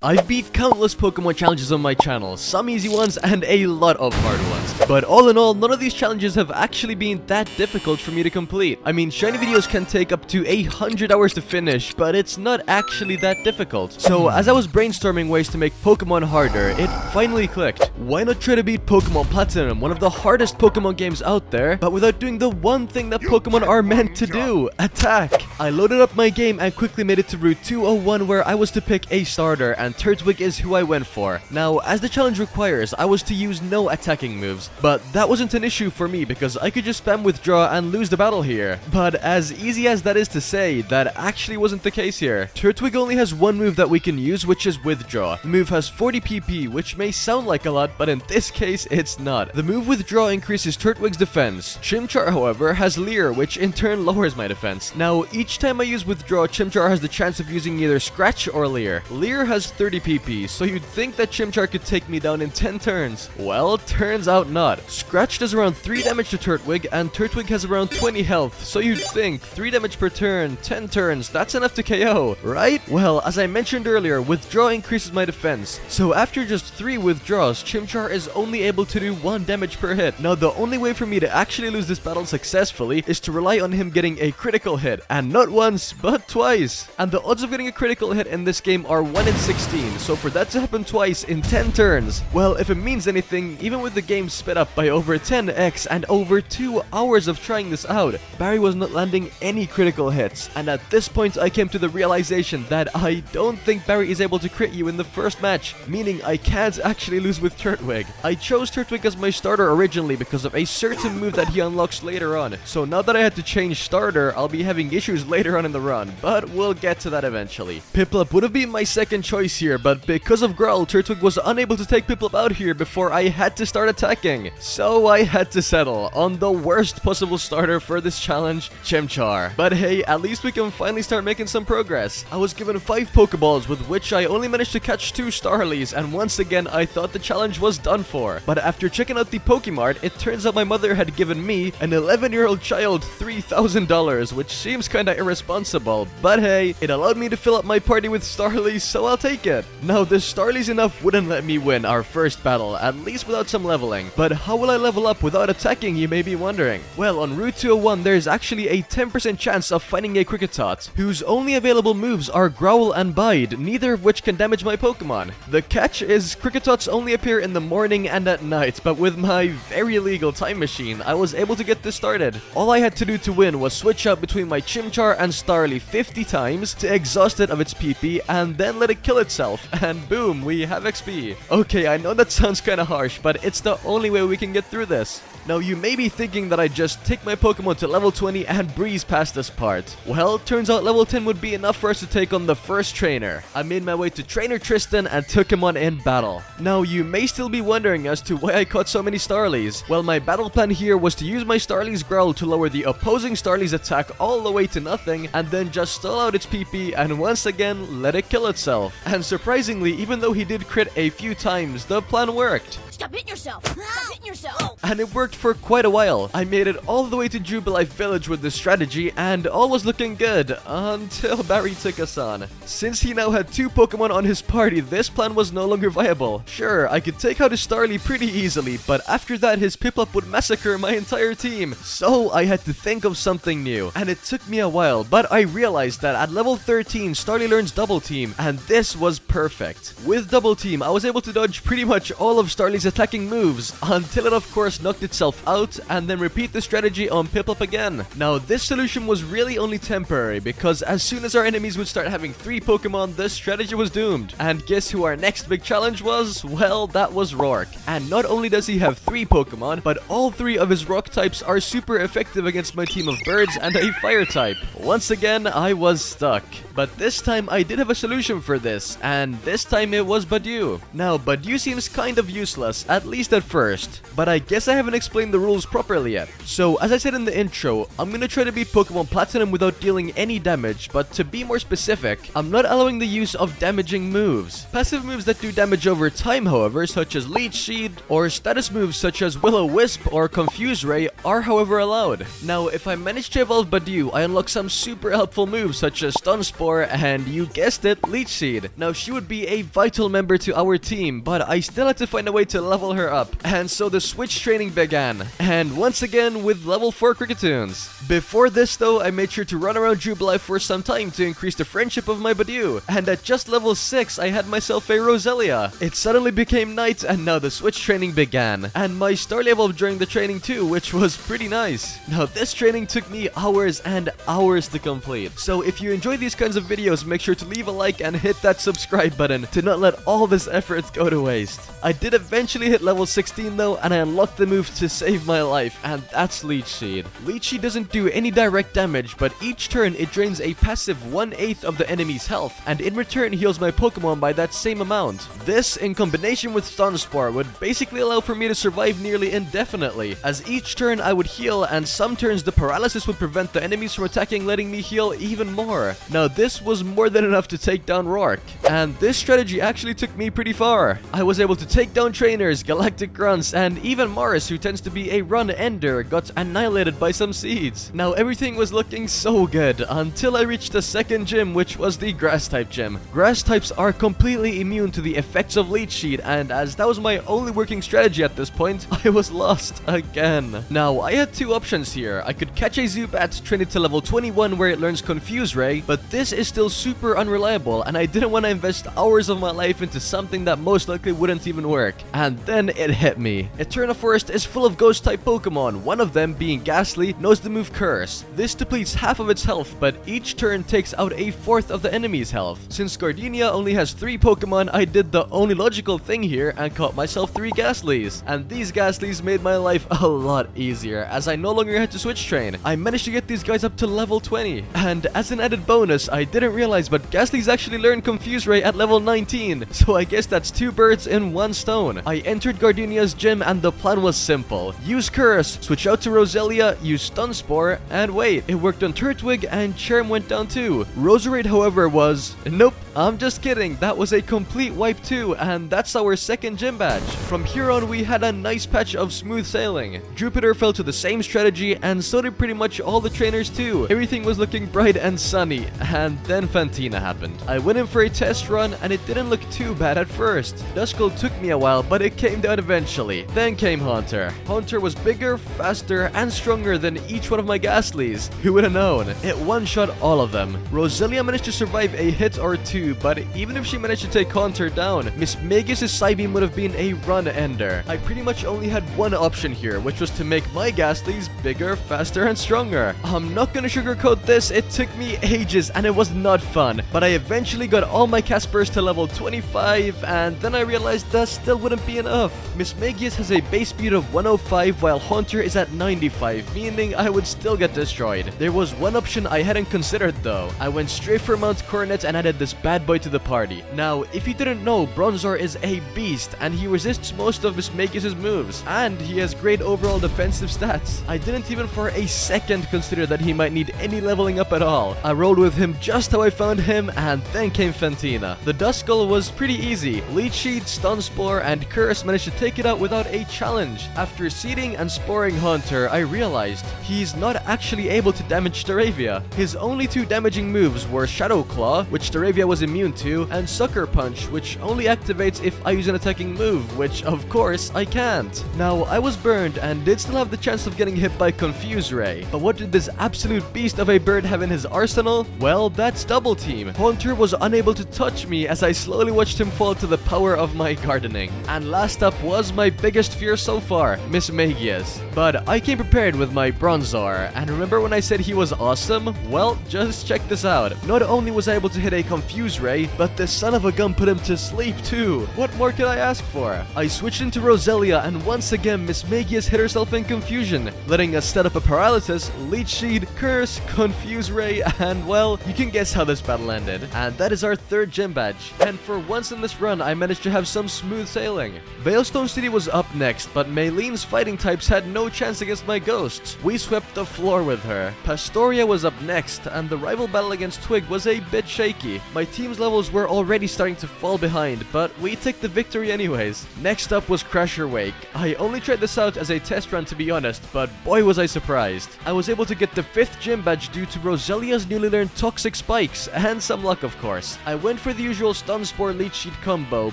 I've beat countless Pokemon challenges on my channel, some easy ones and a lot of hard ones. But all in all, none of these challenges have actually been that difficult for me to complete. I mean, shiny videos can take up to 100 hours to finish, but it's not actually that difficult. So as I was brainstorming ways to make Pokemon harder, it finally clicked. Why not try to beat Pokemon Platinum, one of the hardest Pokemon games out there, but without doing the one thing that Pokemon are meant to do, attack. I loaded up my game and quickly made it to Route 201 where I was to pick a starter, and Turtwig is who I went for. Now, as the challenge requires, I was to use no attacking moves, but that wasn't an issue for me because I could just spam withdraw and lose the battle here. But as easy as that is to say, that actually wasn't the case here. Turtwig only has one move that we can use, which is withdraw. The move has 40 PP, which may sound like a lot, but in this case, it's not. The move withdraw increases Turtwig's defense. Chimchar, however, has Leer, which in turn lowers my defense. Now, each time I use withdraw, Chimchar has the chance of using either Scratch or Leer. Leer has 30 PP, so you'd think that Chimchar could take me down in 10 turns. Well, turns out not. Scratch does around 3 damage to Turtwig, and Turtwig has around 20 health, so you'd think 3 damage per turn, 10 turns, that's enough to KO, right? Well, as I mentioned earlier, withdraw increases my defense, so after just 3 withdraws, Chimchar is only able to do 1 damage per hit. Now, the only way for me to actually lose this battle successfully is to rely on him getting a critical hit, and not once, but twice. And the odds of getting a critical hit in this game are 1 in 16, so for that to happen twice in 10 turns, well, if it means anything, even with the game sped up by over 10x and over 2 hours of trying this out, Barry was not landing any critical hits. And at this point, I came to the realization that I don't think Barry is able to crit you in the first match, meaning I can't actually lose with Turtwig. I chose Turtwig as my starter originally because of a certain move that he unlocks later on, so now that I had to change starter, I'll be having issues later on in the run, but we'll get to that eventually. Piplup would have been my second choice here, but because of Growl, Turtwig was unable to take Piplup out here before I had to start attacking. So I had to settle on the worst possible starter for this challenge, Chimchar. But hey, at least we can finally start making some progress. I was given 5 Pokeballs, with which I only managed to catch 2 Starlies, and once again I thought the challenge was done for. But after checking out the Pokemart, it turns out my mother had given me, an 11-year-old child, $3,000, which seems kinda irresponsible. But hey, it allowed me to fill up my party with Starlies, so I'll take it. Now, the Starlies enough wouldn't let me win our first battle, at least without some leveling. But how will I level up without attacking, you may be wondering? Well, on Route 201, there is actually a 10% chance of finding a Kricketot, whose only available moves are Growl and Bide, neither of which can damage my Pokemon. The catch is Kricketots only appear in the morning and at night, but with my very illegal time machine, I was able to get this started. All I had to do to win was switch out between my Chimchar and Starly 50 times to exhaust it of its PP and then let it kill itself, and boom, we have XP. Okay, I know that sounds kinda harsh, but it's the only way we can get through this. Now, you may be thinking that I just take my Pokemon to level 20 and breeze past this part. Well, turns out level 10 would be enough for us to take on the first trainer. I made my way to Trainer Tristan and took him on in battle. Now, you may still be wondering as to why I caught so many Starlies. Well, my battle plan here was to use my Starly's Growl to lower the opposing Starly's attack all the way to nothing, and then just stall out its PP and once again let it kill itself. And surprisingly, even though he did crit a few times, the plan worked. Stop hitting yourself! Stop hitting yourself! And it worked for quite a while. I made it all the way to Jubilife Village with this strategy, and all was looking good, until Barry took us on. Since he now had 2 Pokemon on his party, this plan was no longer viable. Sure, I could take out his Starly pretty easily, but after that his Piplup would massacre my entire team. So I had to think of something new, and it took me a while, but I realized that at level 13, Starly learns Double Team, and this was perfect. With Double Team, I was able to dodge pretty much all of Starly's attacking moves, until it of course knocked itself out, and then repeat the strategy on Piplup again. Now, this solution was really only temporary, because as soon as our enemies would start having 3 Pokemon, the strategy was doomed. And guess who our next big challenge was? Well, that was Rourke. And not only does he have 3 Pokemon, but all 3 of his rock types are super effective against my team of birds and a fire type. Once again, I was stuck. But this time I did have a solution for this, and this time it was Badu. Now, Badu seems kind of useless, useless, at least at first. But I guess I haven't explained the rules properly yet. So as I said in the intro, I'm gonna try to beat Pokemon Platinum without dealing any damage, but to be more specific, I'm not allowing the use of damaging moves. Passive moves that do damage over time, however, such as Leech Seed, or status moves such as Will-O-Wisp or Confuse Ray are however allowed. Now, if I manage to evolve Badu, I unlock some super helpful moves such as Stun Spore and, you guessed it, Leech Seed. Now, she would be a vital member to our team, but I still had to find a way to level her up, and so the switch training began. And once again, with level 4 Crickettoons. Before this though, I made sure to run around Jubilife for some time to increase the friendship of my Badu, and at just level 6, I had myself a Roselia. It suddenly became night, and now the switch training began, and my Starly evolved during the training too, which was pretty nice. Now this training took me hours and hours to complete, so if you enjoy these kinds of videos, make sure to leave a like and hit that subscribe button to not let all this effort go to waste. I did eventually hit level 16 though, and I unlocked the move to save my life, and that's Leech Seed. Leech Seed doesn't do any direct damage, but each turn it drains a passive 1/8 of the enemy's health, and in return heals my Pokemon by that same amount. This, in combination with Stun Spore, would basically allow for me to survive nearly indefinitely, as each turn I would heal, and some turns the paralysis would prevent the enemies from attacking, letting me heal even more. Now this was more than enough to take down Rourke, and this strategy actually took me pretty far. I was able to take down trainers, Galactic Grunts, and even Morris, who tends to be a run ender, got annihilated by some seeds. Now everything was looking so good until I reached the second gym, which was the Grass type gym. Grass types are completely immune to the effects of Leech Seed, and as that was my only working strategy at this point, I was lost again. Now I had two options here. I could catch a Zubat, train it to level 21 where it learns Confuse Ray, but this is still super unreliable, and I didn't want to invest hours of my life into something that most likely wouldn't even work. And then it hit me. Eterna Forest is full of ghost type Pokemon, one of them being Ghastly knows the move Curse. This depletes half of its health, but each turn takes out a fourth of the enemy's health. Since Gardenia only has 3 Pokemon, I did the only logical thing here and caught myself 3 Ghastlys. And these Ghastlys made my life a lot easier, as I no longer had to switch train. I managed to get these guys up to level 20. And as an added bonus, I didn't realize, but Ghastlys actually learned Confuse Ray at level 19. So I guess that's 2 birds in 1 stone. I entered Gardenia's gym, and the plan was simple. Use Curse, switch out to Roselia, use Stun Spore, and wait, it worked on Turtwig, and Charm went down too. Roserade, however, was... Nope, I'm just kidding. That was a complete wipe too, and that's our second gym badge. From here on, we had a nice patch of smooth sailing. Jupiter fell to the same strategy, and so did pretty much all the trainers too. Everything was looking bright and sunny, and then Fantina happened. I went in for a test run, and it didn't look too bad at first. Duskull took me a while, but it came down eventually. Then came Haunter. Haunter was bigger, faster, and stronger than each one of my Ghastlys. Who would have known? It one-shot all of them. Roselia managed to survive a hit or two, but even if she managed to take Haunter down, Miss Magius's Psybeam would have been a run-ender. I pretty much only had one option here, which was to make my Ghastlys bigger, faster, and stronger. I'm not gonna sugarcoat this, it took me ages and it was not fun, but I eventually got all my Caspers to level 25, and then I realized that still wouldn't be enough. Miss Magius has a base speed of 105 while Haunter is at 95, meaning I would still get destroyed. There was one option I hadn't considered though. I went straight for Mount Coronet and added this bad boy to the party. Now, if you didn't know, Bronzor is a beast and he resists most of Miss Magius's moves, and he has great overall defensive stats. I didn't even for a second consider that he might need any leveling up at all. I rolled with him just how I found him, and then came Fantina. The Duskull was pretty easy. Leech Seed, Stun Spore, and Curse managed to take it out without a challenge. After seeding and sporing Haunter, I realized he's not actually able to damage Staravia. His only 2 damaging moves were Shadow Claw, which Staravia was immune to, and Sucker Punch, which only activates if I use an attacking move, which of course I can't. Now, I was burned and did still have the chance of getting hit by Confuse Ray, but what did this absolute beast of a bird have in his arsenal? Well, that's Double Team. Haunter was unable to touch me as I slowly watched him fall to the power of my gardening. And last up was my biggest fear so far, Miss Magius. But I came prepared with my Bronzor, and remember when I said he was awesome? Well, just check this out. Not only was I able to hit a Confuse Confuse Ray, but the son of a gun put him to sleep too. What more could I ask for? I switched into Roselia, and once again Miss Magius hit herself in confusion, letting us set up a paralysis, Leech Seed, Curse, Confuse Ray, and well, you can guess how this battle ended. And that is our third gym badge. And for once in this run, I managed to have some smooth sailing. Veilstone City was up next, but Maylene's fighting types had no chance against my ghosts. We swept the floor with her. Pastoria was up next, and the rival battle against Twig was a bit shaky. My team's levels were already starting to fall behind, but we took the victory anyways. Next up was Crasher Wake. I only tried this out as a test run to be honest, but boy was I surprised. I was able to get the 5th gym badge due to Roselia's newly learned Toxic Spikes, and some luck of course. I went for the usual Stun Spore Leech Sheet combo,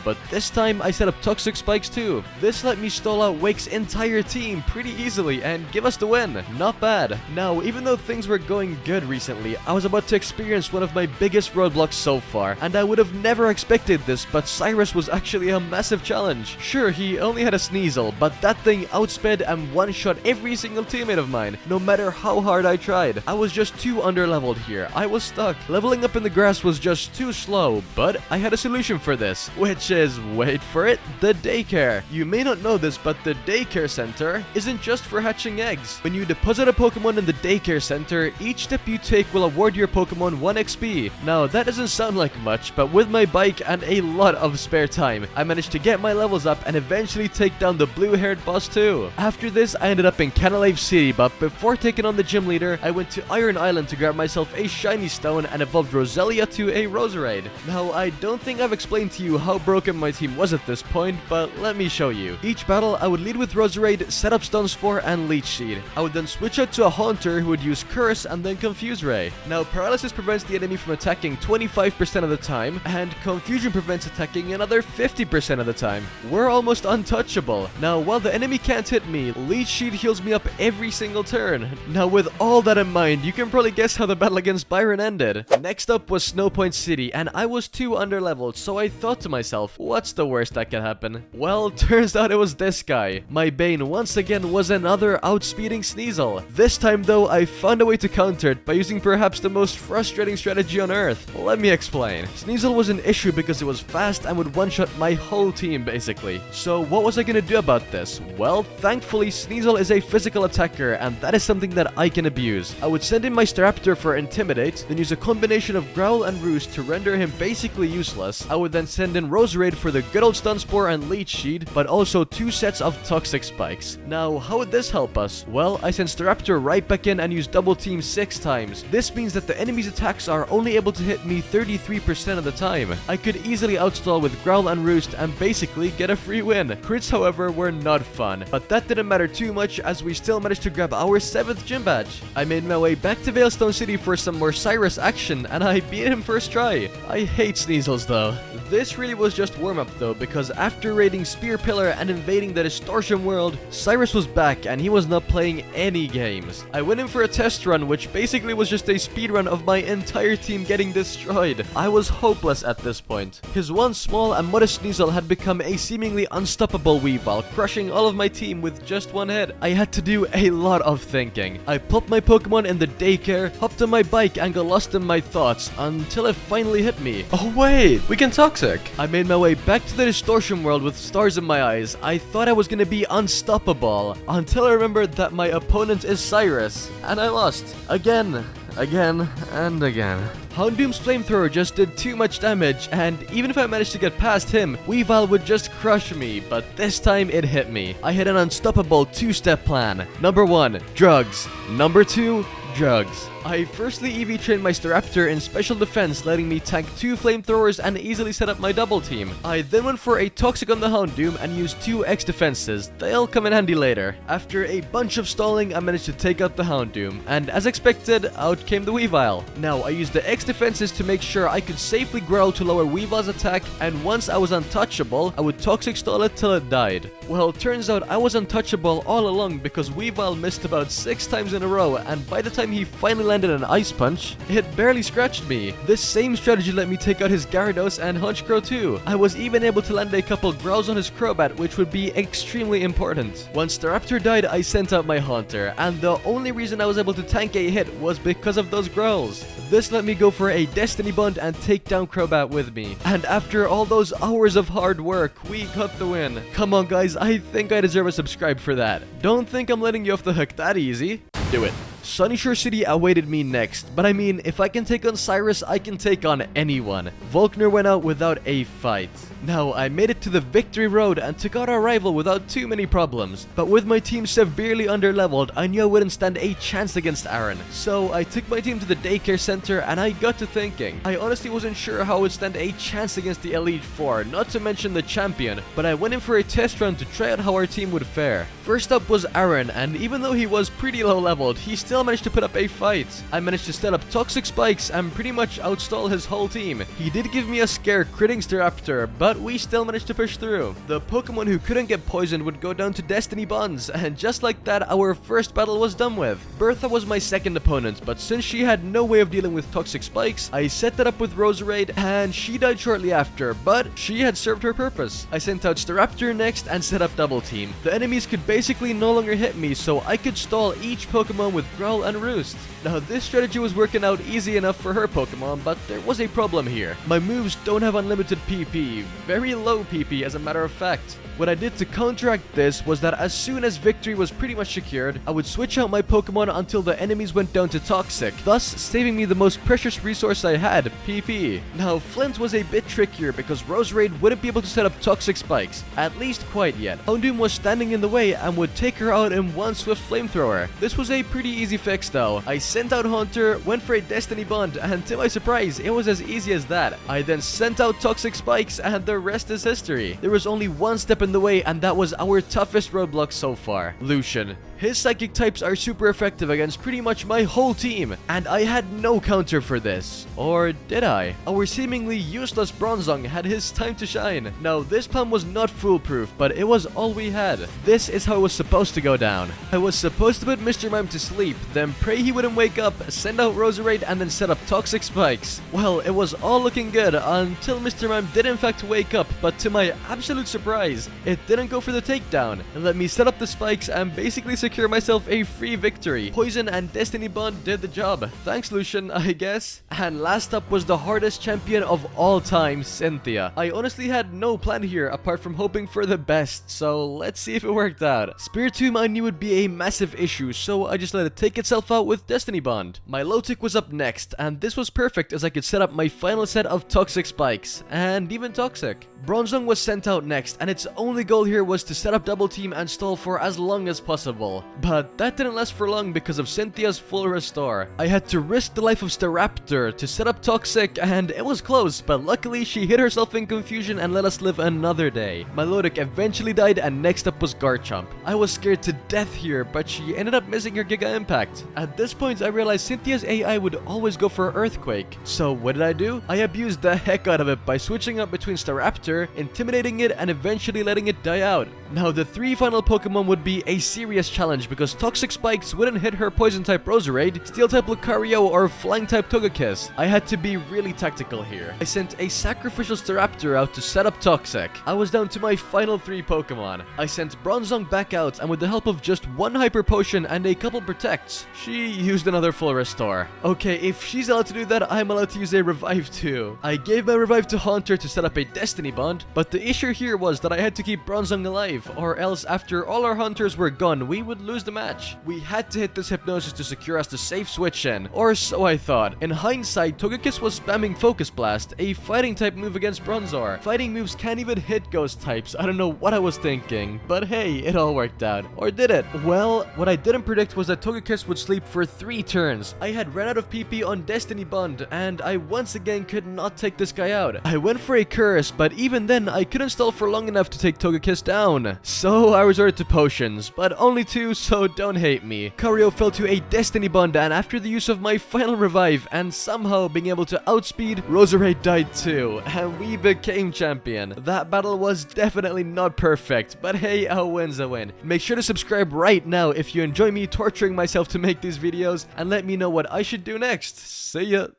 but this time I set up Toxic Spikes too. This let me stall out Wake's entire team pretty easily and give us the win. Not bad. Now, even though things were going good recently, I was about to experience one of my biggest roadblocks so far, and I would have never expected this, but Cyrus was actually a massive challenge. Sure, he only had a Sneasel, but that thing outsped and one-shot every single teammate of mine, no matter how hard I tried. I was just too underleveled here. I was stuck. Leveling up in the grass was just too slow, but I had a solution for this, which is, wait for it, the daycare. You may not know this, but the daycare center isn't just for hatching eggs. When you deposit a Pokemon in the daycare center, each step you take will award your Pokemon 1 XP. Now, that doesn't sound like much, but with my bike and a lot of spare time, I managed to get my levels up and eventually take down the blue-haired boss too. After this, I ended up in Canalave City, but before taking on the gym leader, I went to Iron Island to grab myself a shiny stone and evolved Roselia to a Roserade. Now, I don't think I've explained to you how broken my team was at this point, but let me show you. Each battle, I would lead with Roserade, set up Stun Spore and Leech Seed. I would then switch out to a Haunter who would use Curse and then Confuse Ray. Now, Paralysis prevents the enemy from attacking 25% of the time, and Confusion prevents attacking another 50% of the time. We're almost untouchable. Now, while the enemy can't hit me, Leech Seed heals me up every single turn. Now, with all that in mind, you can probably guess how the battle against Byron ended. Next up was Snowpoint City, and I was too underleveled, so I thought to myself, what's the worst that can happen? Well, turns out it was this guy. My bane once again was another outspeeding Sneasel. This time though, I found a way to counter it by using perhaps the most frustrating strategy on earth. Let me explain. Sneasel was an issue because it was fast and would one-shot my whole team basically. So what was I gonna do about this? Well, thankfully Sneasel is a physical attacker, and that is something that I can abuse. I would send in my Staraptor for Intimidate, then use a combination of Growl and Roost to render him basically useless. I would then send in Roserade for the good old Stun Spore and Leech Seed, but also 2 sets of Toxic Spikes. Now, how would this help us? Well, I sent Staraptor right back in and use Double Team 6 times. This means that the enemy's attacks are only able to hit me 33% of the time. I could easily outstall with Growl and Roost and basically get a free win. Crits, however, were not fun, but that didn't matter too much as we still managed to grab our 7th gym badge. I made my way back to Veilstone City for some more Cyrus action, and I beat him first try. I hate Sneasels though. This really was just warm-up though, because after raiding Spear Pillar and invading the Distortion world, Cyrus was back and he was not playing any games. I went in for a test run, which basically was just a speedrun of my entire team getting destroyed. I was hopeless at this point. His once small and modest Sneasel had become a seemingly unstoppable Weavile, crushing all of my team with just one hit. I had to do a lot of thinking. I popped my Pokemon in the daycare, hopped on my bike and got lost in my thoughts until it finally hit me. Oh wait, we can Toxic. I made my way back to the Distortion world with stars in my eyes. I thought I was gonna be unstoppable until I remembered that my opponent is Cyrus, and I lost. Again, and again. Houndoom's flamethrower just did too much damage, and even if I managed to get past him, Weavile would just crush me, but this time it hit me. I had an unstoppable 2-step plan. Number 1, drugs. Number 2, drugs. I firstly EV trained my Staraptor in special defense, letting me tank 2 flamethrowers and easily set up my double team. I then went for a Toxic on the Houndoom and used 2 X defenses. They'll come in handy later. After a bunch of stalling, I managed to take out the Houndoom, and as expected, out came the Weavile. Now, I used the X defenses to make sure I could safely growl to lower Weavile's attack, and once I was untouchable, I would Toxic stall it till it died. Well, turns out I was untouchable all along because Weavile missed about 6 times in a row, and by the time he finally landed landed an Ice Punch, it barely scratched me. This same strategy let me take out his Gyarados and Honchkrow too. I was even able to land a couple growls on his Crobat, which would be extremely important. Once the Raptor died, I sent out my Haunter, and the only reason I was able to tank a hit was because of those growls. This let me go for a Destiny Bond and take down Crobat with me. And after all those hours of hard work, we got the win. Come on guys, I think I deserve a subscribe for that. Don't think I'm letting you off the hook that easy. Do it. Sunyshore City awaited me next, but I mean, if I can take on Cyrus, I can take on anyone. Volkner went out without a fight. Now, I made it to the victory road and took out our rival without too many problems, but with my team severely underleveled, I knew I wouldn't stand a chance against Aaron. So I took my team to the daycare center and I got to thinking. I honestly wasn't sure how I would stand a chance against the Elite Four, not to mention the champion, but I went in for a test run to try out how our team would fare. First up was Aaron, and even though he was pretty low leveled, he still managed to put up a fight. I managed to set up toxic spikes and pretty much outstall his whole team. He did give me a scare critting Staraptor, but we still managed to push through. The Pokemon who couldn't get poisoned would go down to Destiny Bonds, and just like that, our first battle was done with. Bertha was my second opponent, but since she had no way of dealing with toxic spikes, I set that up with Roserade, and she died shortly after, but she had served her purpose. I sent out Staraptor next and set up double team. The enemies could basically no longer hit me, so I could stall each Pokemon with Growl and Roost. Now this strategy was working out easy enough for her Pokemon, but there was a problem here. My moves don't have unlimited PP, very low PP as a matter of fact. What I did to counteract this was that as soon as victory was pretty much secured, I would switch out my Pokemon until the enemies went down to Toxic, thus saving me the most precious resource I had, PP. Now Flint was a bit trickier because Roserade wouldn't be able to set up Toxic Spikes, at least quite yet. Houndoom was standing in the way and would take her out in one swift flamethrower. This was a pretty easy fix though. I sent out Haunter, went for a Destiny Bond, and to my surprise, it was as easy as that. I then sent out Toxic Spikes and the rest is history. There was only one step in the way, and that was our toughest roadblock so far, Lucian. His psychic types are super effective against pretty much my whole team, and I had no counter for this. Or did I? Our seemingly useless Bronzong had his time to shine. Now, this plan was not foolproof, but it was all we had. This is how it was supposed to go down. I was supposed to put Mr. Mime to sleep, then pray he wouldn't wake up, send out Roserade, and then set up Toxic Spikes. Well, it was all looking good until Mr. Mime did in fact wake up, but to my absolute surprise, it didn't go for the takedown and let me set up the spikes and basically secure myself a free victory. Poison and Destiny Bond did the job. Thanks, Lucian, I guess. And last up was the hardest champion of all time, Cynthia. I honestly had no plan here apart from hoping for the best, so let's see if it worked out. Spiritomb I knew would be a massive issue, so I just let it take itself out with Destiny Bond. My Milotic was up next, and this was perfect as I could set up my final set of Toxic Spikes, and even Toxic. Bronzong was sent out next, and its only goal here was to set up double team and stall for as long as possible. But that didn't last for long because of Cynthia's full restore. I had to risk the life of Staraptor to set up Toxic, and it was close, but luckily she hid herself in confusion and let us live another day. Milotic eventually died, and next up was Garchomp. I was scared to death here, but she ended up missing her Giga Impact. At this point, I realized Cynthia's AI would always go for Earthquake. So what did I do? I abused the heck out of it by switching up between Staraptor, intimidating it, and eventually letting it die out. Now, the three final Pokemon would be a serious challenge because Toxic Spikes wouldn't hit her Poison-type Roserade, Steel-type Lucario, or Flying-type Togekiss. I had to be really tactical here. I sent a sacrificial Staraptor out to set up Toxic. I was down to my final three Pokemon. I sent Bronzong back out, and with the help of just one Hyper Potion and a couple Protects, she used another full restore. Okay, if she's allowed to do that, I'm allowed to use a Revive too. I gave my Revive to Haunter to set up a Destiny Bond, but the issue here was that I had to keep Bronzong alive, or else after all our Hunters were gone, we would lose the match. We had to hit this Hypnosis to secure us the safe switch in, or so I thought. In hindsight, Togekiss was spamming Focus Blast, a fighting type move against Bronzor. Fighting moves can't even hit ghost types. I don't know what I was thinking, but hey, it all worked out. Or did it? Well, what I didn't predict was that Togekiss would sleep for 3 turns. I had ran out of PP on Destiny Bond, and I once again could not take this guy out. I went for a Curse, but even then, I couldn't stall for long enough to take Togekiss down. So I resorted to potions, but only 2, so don't hate me. Lucario fell to a Destiny Bond, and after the use of my final revive and somehow being able to outspeed, Roserade died too, and we became champion. That battle was definitely not perfect, but hey, a win's a win. Make sure to subscribe right now if you enjoy me torturing myself myself to make these videos and let me know what I should do next. See ya!